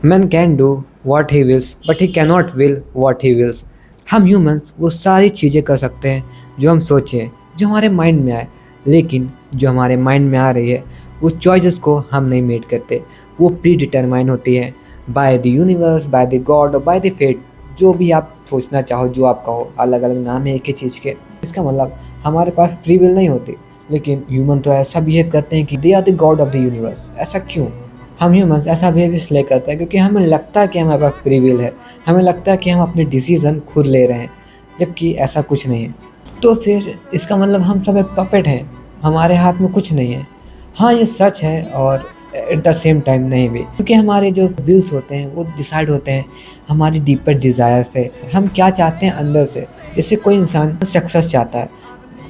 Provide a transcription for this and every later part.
Man can do what he wills but he cannot will what he wills. हम humans वो सारी चीज़ें कर सकते हैं जो हम सोचें, जो हमारे माइंड में आए, लेकिन जो हमारे माइंड में आ रही है वो चॉइसेस को हम नहीं मेड करते। वो प्री डिटरमाइन होती है by the universe, by the God और बाय द फेट। जो भी आप सोचना चाहो, जो आप कहो, अलग अलग नाम है एक ही चीज़ के। इसका मतलब हमारे पास फ्री विल नहीं होती, लेकिन ह्यूमन तो ऐसा बिहेव करते हैं कि they are the god of the universe. ऐसा क्यों? हम ह्यूमंस ऐसा बिहेव इसलिए करते हैं क्योंकि हमें लगता है कि हमारे पास फ्री विल है, हमें लगता है कि हम अपने डिसीज़न खुद ले रहे हैं, जबकि ऐसा कुछ नहीं है। तो फिर इसका मतलब हम सब एक पपेट हैं, हमारे हाथ में कुछ नहीं है। हाँ, ये सच है और एट द सेम टाइम नहीं भी, क्योंकि हमारे जो विल्स होते हैं वो डिसाइड होते हैं हमारी डीपर डिज़ायर से। हम क्या चाहते हैं अंदर से। जैसे कोई इंसान सक्सेस चाहता है,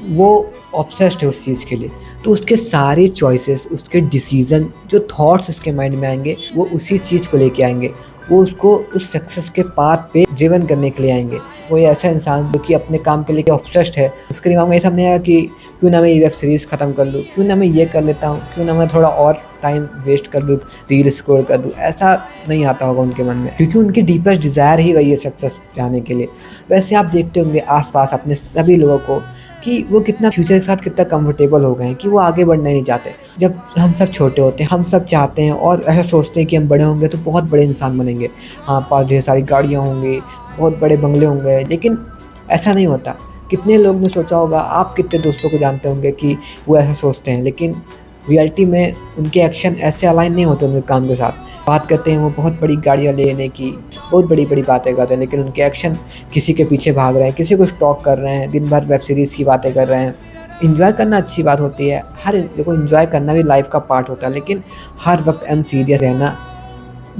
वो ऑब्सेस्ड है उस चीज़ के लिए, तो उसके सारे चॉइसेस, उसके डिसीज़न, जो थॉट्स उसके माइंड में आएंगे वो उसी चीज़ को लेके आएंगे। वो उसको उस सक्सेस के पाथ पे ड्रिवन करने के लिए आएंगे। कोई ऐसा इंसान जो कि अपने काम के लिए ऑब्सेस्ड है, उसके दिमाग में ये सब नहीं आया कि क्यों ना मैं ये वेब सीरीज़ ख़त्म कर लूँ, क्यों ना मैं ये कर लेता हूँ, क्यों ना मैं थोड़ा और टाइम वेस्ट कर लूँ, रील स्क्रॉल कर दूँ। ऐसा नहीं आता होगा उनके मन में, क्योंकि उनकी डीपेस्ट डिज़ायर ही वही है सक्सेस चाहने के लिए। वैसे आप देखते होंगे आसपास अपने सभी लोगों को कि वो कितना फ्यूचर के साथ कितना कंफर्टेबल हो गए हैं कि वो आगे बढ़ना नहीं चाहते। जब हम सब छोटे होते हैं, हम सब चाहते हैं और ऐसा सोचते हैं कि हम बड़े होंगे तो बहुत बड़े इंसान बनेंगे, हाँ पास ढेर सारी गाड़ियाँ होंगी, बहुत बड़े बंगले होंगे, लेकिन ऐसा नहीं होता। कितने लोग ने सोचा होगा, आप कितने दोस्तों को जानते होंगे कि वो ऐसा सोचते हैं, लेकिन रियलिटी में उनके एक्शन ऐसे अलाइन नहीं होते उनके काम के साथ। बात करते हैं वो बहुत बड़ी गाड़ियाँ लेने की, बहुत बड़ी बड़ी बातें करते हैं, लेकिन उनके एक्शन किसी के पीछे भाग रहे हैं, किसी को स्टॉक कर रहे हैं, दिन भर वेब सीरीज़ की बातें कर रहे हैं। इन्जॉय करना अच्छी बात होती है, हर देखो इन्जॉय करना भी लाइफ का पार्ट होता है, लेकिन हर वक्त अनसीरियस रहना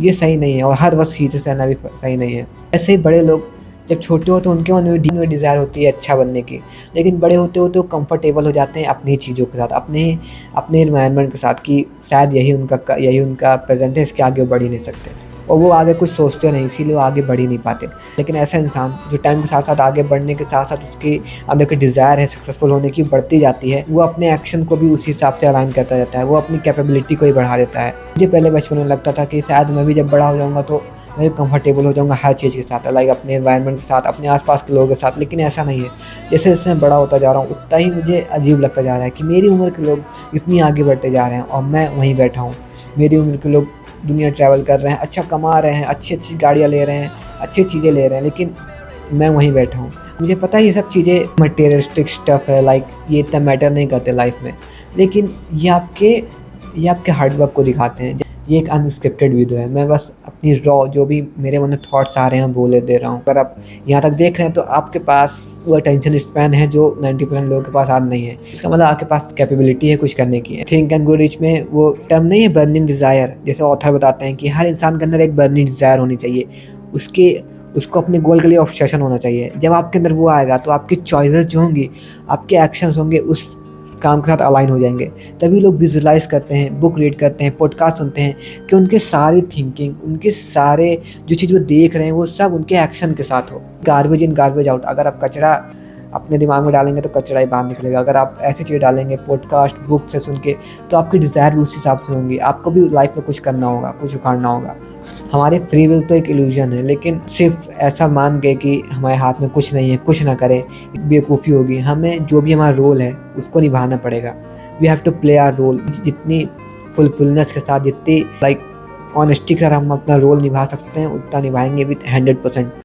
ये सही नहीं है, और हर वक्त सीरियस रहना भी सही नहीं है। ऐसे ही बड़े लोग जब छोटे होते हैं उनके मन में डिज़ायर होती है अच्छा बनने की, लेकिन बड़े होते होते वो कंफर्टेबल हो जाते हैं अपनी चीज़ों के साथ, अपने अपने एनवायरनमेंट के साथ, कि शायद यही उनका प्रेजेंट है, इसके आगे वो बढ़ ही नहीं सकते, और वो आगे कुछ सोचते नहीं, इसीलिए वो आगे बढ़ ही नहीं पाते। लेकिन ऐसा इंसान जो टाइम के साथ साथ आगे बढ़ने के साथ साथ उसकी अंदर की डिज़ायर है सक्सेसफुल होने की बढ़ती जाती है, वो अपने एक्शन को भी उसी हिसाब से अलाइन करता रहता है, वो अपनी कैपेबिलिटी को ही बढ़ा देता है। मुझे पहले बचपन में लगता था कि शायद मैं भी जब बड़ा हो जाऊँगा तो मैं भी कंफर्टेबल हो जाऊँगा हर चीज़ के साथ, लाइक अपने एनवायरनमेंट के साथ, अपने आसपास के लोगों के साथ, लेकिन ऐसा नहीं है। जैसे जैसे मैं बड़ा होता जा रहा हूँ उतना ही मुझे अजीब लगता जा रहा है कि मेरी उम्र के लोग इतनी आगे बढ़ते जा रहे हैं और मैं वहीं बैठा हूँ। मेरी उम्र के लोग दुनिया ट्रैवल कर रहे हैं, अच्छा कमा रहे हैं, अच्छी-अच्छी गाड़ियाँ ले रहे हैं, अच्छी चीज़ें ले रहे हैं, लेकिन मैं वहीं बैठा हूँ। मुझे पता है ये सब चीज़ें मटेरियलिस्टिक स्टफ़ है, लाइक ये इतना मैटर नहीं करते लाइफ़ में, लेकिन ये आपके हार्ड वर्क को दिखाते हैं। ये एक अनस्क्रिप्टेड वीडियो है, मैं बस अपनी रॉ जो भी मेरे मन में थॉट्स आ रहे हैं बोले दे रहा हूँ। अगर आप यहाँ तक देख रहे हैं तो आपके पास वो अटेंशन स्पैन है जो 90% लोगों के पास आज नहीं है। इसका मतलब आपके पास कैपेबिलिटी है कुछ करने की। थिंक एंड ग्रो रिच में वो टर्म नहीं है बर्निंग डिज़ायर, जैसे ऑथर बताते हैं कि हर इंसान के अंदर एक बर्निंग डिज़ायर होनी चाहिए, उसको अपने गोल के लिए ऑब्सेशन होना चाहिए। जब आपके अंदर वो आएगा तो आपकी चॉइसेस जो होंगी, आपके एक्शंस होंगे उस काम के साथ अलाइन हो जाएंगे। तभी लोग विजुअलाइज करते हैं, बुक रीड करते हैं, पॉडकास्ट सुनते हैं कि उनके सारी थिंकिंग, उनके सारे जो चीज़ वो देख रहे हैं वो सब उनके एक्शन के साथ हो। Garbage in garbage out. अगर आप कचरा अपने दिमाग में डालेंगे तो कचरा ही बाहर निकलेगा। अगर आप ऐसी चीज़ डालेंगे पॉडकास्ट बुक से सुन के, तो आपकी डिज़ायर भी उस हिसाब से होंगी। आपको भी लाइफ में कुछ करना होगा, कुछ उखाड़ना होगा। हमारे फ्री विल तो एक इल्यूजन है, लेकिन सिर्फ ऐसा मान के कि हमारे हाथ में कुछ नहीं है, कुछ ना करें, बेवकूफ़ी होगी। हमें जो भी हमारा रोल है उसको निभाना पड़ेगा। We have to play our role. जितनी फुलफिलनेस के साथ, जितनी लाइक ऑनेस्टी के साथ हम अपना रोल निभा सकते हैं उतना निभाएंगे विद 100%।